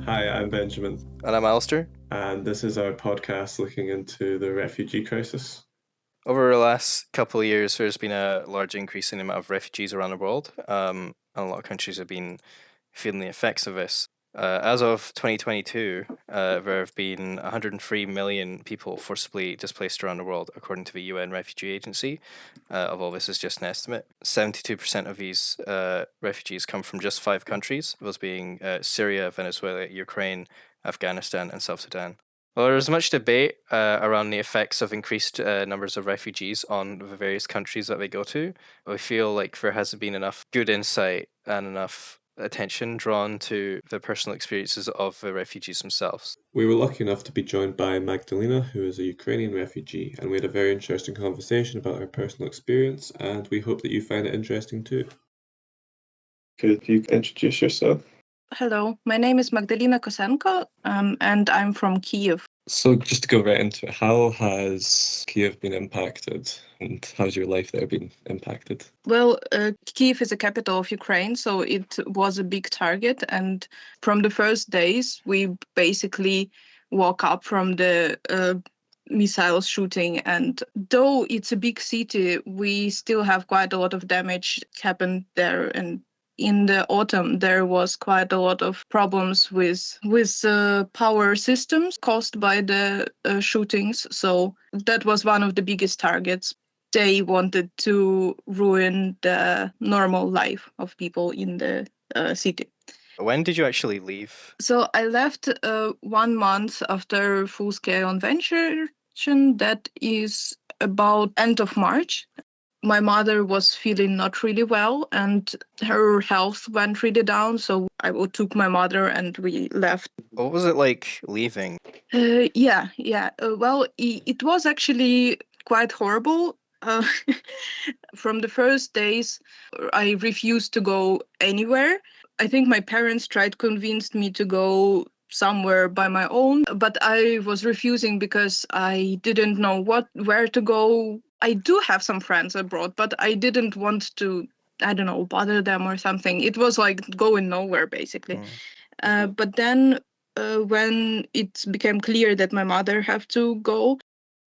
Hi, I'm Benjamin, And I'm Alistair. and this is our podcast looking into the refugee crisis. Over the last couple of years, there's been a large increase in the amount of refugees around the world, and a lot of countries have been feeling the effects of this. As of 2022, there have been 103 million people forcibly displaced around the world, according to the UN Refugee Agency. Although this is just an estimate, 72% of these refugees come from just 5 countries, those being Syria, Venezuela, Ukraine, Afghanistan, and South Sudan. Well, there's much debate around the effects of increased numbers of refugees on the various countries that they go to. I feel like there hasn't been enough good insight and enough attention drawn to the personal experiences of the refugees themselves. We were lucky enough to be joined by Magdalena, who is a Ukrainian refugee, and we had a very interesting conversation about her personal experience, and we hope that you find it interesting too. Could you introduce yourself? Hello, my name is Magdalina Kosenko, and I'm from Kiev. So, just to go right into it, how has Kiev been impacted, and how's your life there been impacted? Well, Kiev is the capital of Ukraine, so it was a big target. And from the first days, we basically woke up from the missile shooting. And though it's a big city, we still have quite a lot of damage happened there. And in the autumn, there was quite a lot of problems with power systems caused by the shootings. So that was one of the biggest targets. They wanted to ruin the normal life of people in the city. When did you actually leave? So I left 1 month after full-scale invasion. That is about end of March. My mother was feeling not really well and her health went really down. So I took my mother and we left. What was it like leaving? Yeah. Well, it was actually quite horrible. Uh, from the first days, I refused to go anywhere. I think my parents tried to convince me to go somewhere by my own, but I was refusing because I didn't know where to go. I do have some friends abroad, but I didn't want to, I don't know, bother them or something. It was like going nowhere, basically. But then when it became clear that my mother had to go,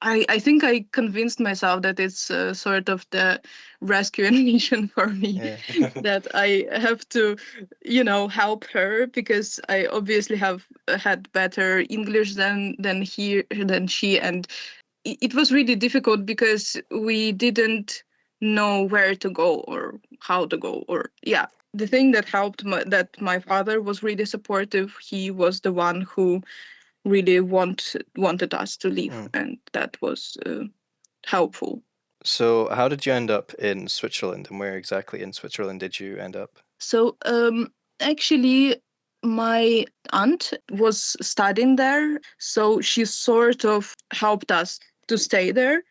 I think I convinced myself that it's sort of the rescue mission for me, that I have to, help her because I obviously have had better English than she, and it was really difficult because we didn't know where to go or how to go, or yeah. The thing that helped that my father was really supportive. He was the one who really wanted us to leave, and that was helpful. So how did you end up in Switzerland, and where exactly in Switzerland did you end up? So actually my aunt was studying there, so she sort of helped us to stay there.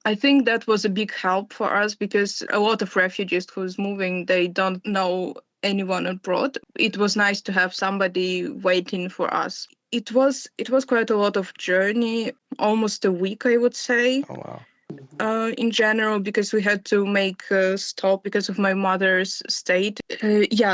I think that was a big help for us because a lot of refugees who's moving, they don't know anyone abroad. It was nice to have somebody waiting for us. It was quite a lot of journey, almost a week, I would say. Oh, wow. In general, because we had to make a stop because of my mother's state.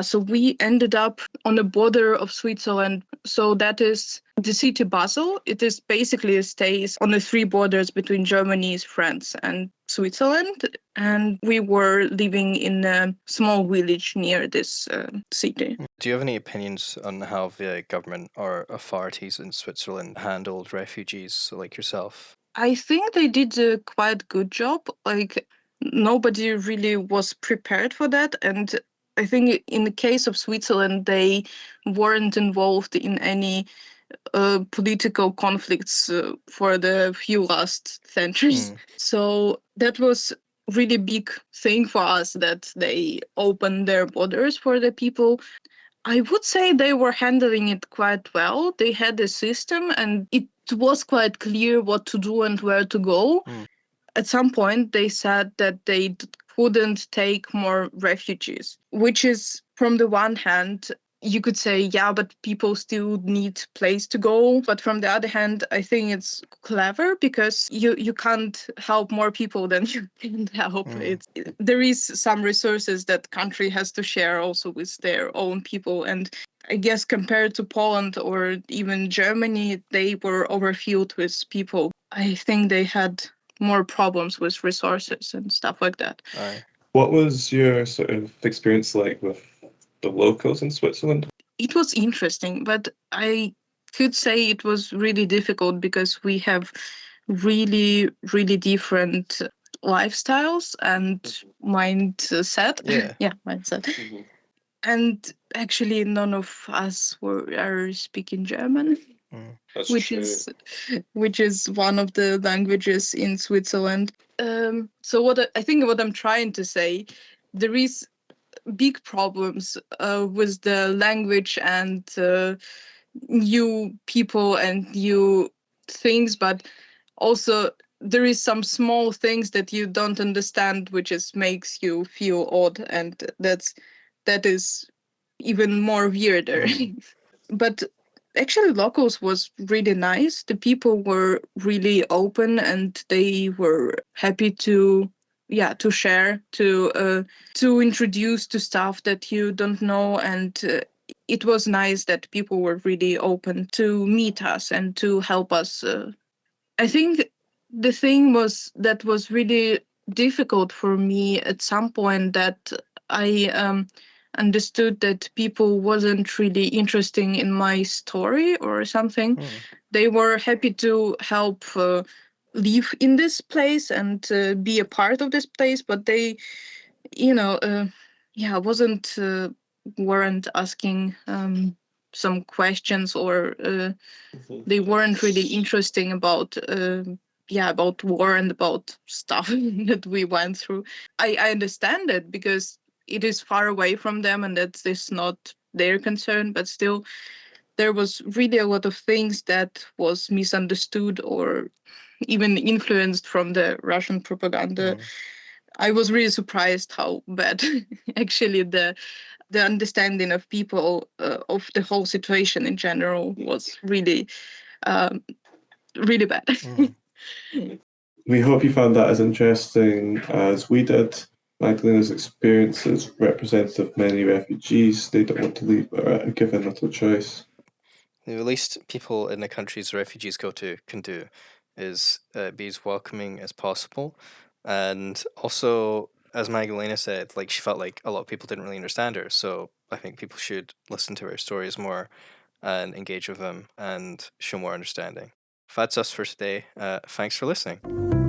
So we ended up on the border of Switzerland. So that is the city Basel. It is basically stays on the 3 borders between Germany, France, and Switzerland. And we were living in a small village near this city. Do you have any opinions on how the government or authorities in Switzerland handled refugees like yourself? I think they did a quite good job. Like, nobody really was prepared for that. And I think in the case of Switzerland, they weren't involved in any political conflicts for the few last centuries. So that was really big thing for us that they opened their borders for the people. I would say they were handling it quite well. They had a system and it was quite clear what to do and where to go. At some point, they said that they couldn't take more refugees, which is, from the one hand, you could say, yeah, but people still need place to go. But from the other hand, I think it's clever because you can't help more people than you can help. There is some resources that country has to share also with their own people. And I guess compared to Poland or even Germany, they were overfilled with people. I think they had more problems with resources and stuff like that. Aye. What was your sort of experience like with the locals in Switzerland? It was interesting, but I could say it was really difficult because we have really, really different lifestyles and mindset. Yeah. Mindset. And actually, none of us are speaking German, That's which true. is one of the languages in Switzerland. So I think what I'm trying to say, there is big problems with the language and new people and new things, but also there is some small things that you don't understand, which just makes you feel odd, and that is even more weirder. But actually, locals was really nice. The people were really open, and they were happy to share, to introduce to stuff that you don't know. And it was nice that people were really open to meet us and to help us. I think the thing was really difficult for me at some point, that I understood that people wasn't really interested in my story or something. They were happy to help live in this place and be a part of this place, but they, wasn't weren't asking some questions, or they weren't really interesting about about war and about stuff that we went through. I understand it because it is far away from them and that's is not their concern, but still there was really a lot of things that was misunderstood or even influenced from the Russian propaganda. I was really surprised how bad actually the understanding of people of the whole situation in general was really really bad. We hope you found that as interesting as we did. Magdalena's experience is representative of many refugees. They don't want to leave but are given little choice. The least people in the countries refugees go to can do is be as welcoming as possible. And also, as Magdalena said, like she felt like a lot of people didn't really understand her. So I think people should listen to her stories more and engage with them and show more understanding. That's us for today. Thanks for listening.